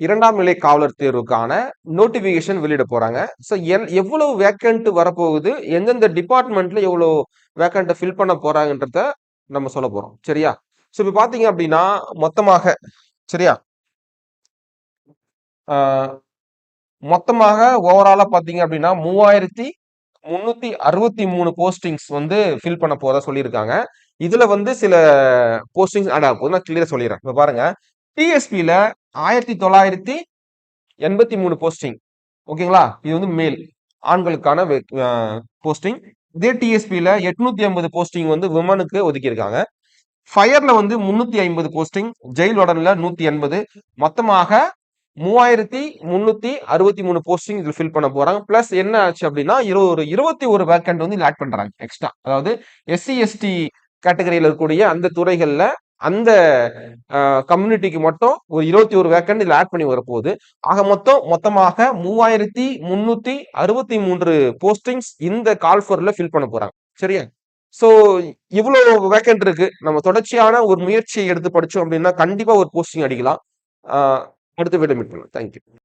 இரண்டாம் நிலை காவலர் தேர்வுக்கான நோட்டிபிகேஷன் வெளியிட போறாங்க. ஸோ எவ்வளவு வேக்கண்ட் வரப்போகுது, எந்தெந்த டிபார்ட்மெண்ட்ல எவ்வளவு வேக்கண்ட்டை ஃபில் பண்ண போறாங்கன்றத நம்ம சொல்ல போறோம். சரியா? ஸோ இப்போ பாத்தீங்க அப்படின்னா மொத்தமாக சரியா மொத்தமாக ஓவராலா பாத்தீங்க அப்படின்னா 3363 போஸ்டிங்ஸ் வந்து ஃபில் பண்ண போறதா சொல்லியிருக்காங்க. இதுல வந்து சில போஸ்டிங்ஸ் ஆட் ஆக போகுது. நான் கிளியரா சொல்லிடுறேன். இப்ப பாருங்க, டிஎஸ்பியில 1983 போஸ்டிங். ஓகேங்களா? இது வந்து மேல் ஆண்களுக்கான போஸ்டிங். இதே டிஎஸ்பியில 850 போஸ்டிங் வந்து விமனுக்கு ஒதுக்கியிருக்காங்க. ஃபயர்ல வந்து 350 போஸ்டிங், ஜெயில் வார்டன்ல 180, மொத்தமாக 3363 போஸ்டிங் இதுல ஃபில் பண்ண போறாங்க. பிளஸ் என்ன ஆச்சு அப்படின்னா 21 வேக்கண்ட் வந்து ஆட் பண்றாங்க எக்ஸ்ட்ரா. அதாவது எஸ்சி எஸ்டி கேட்டகரியில இருக்கக்கூடிய அந்த துறைகள்ல அந்த கம்யூனிட்டிக்கு மட்டும் ஒரு 21 வேக்கண்ட் இதுல ஆட் பண்ணி வரப்போகுது. ஆக மொத்தமாக 3363 போஸ்டிங்ஸ் இந்த கால்ஃபர்ல ஃபில் பண்ண போறாங்க. சரியா? சோ இவ்வளவு வேக்கண்ட் இருக்கு. நம்ம தொடர்ச்சியான ஒரு முயற்சியை எடுத்து படிச்சோம் அப்படின்னா கண்டிப்பா ஒரு போஸ்டிங் அடிக்கலாம். அடுத்த வீடியோ மீட் பண்ணலாம். தேங்க்யூ.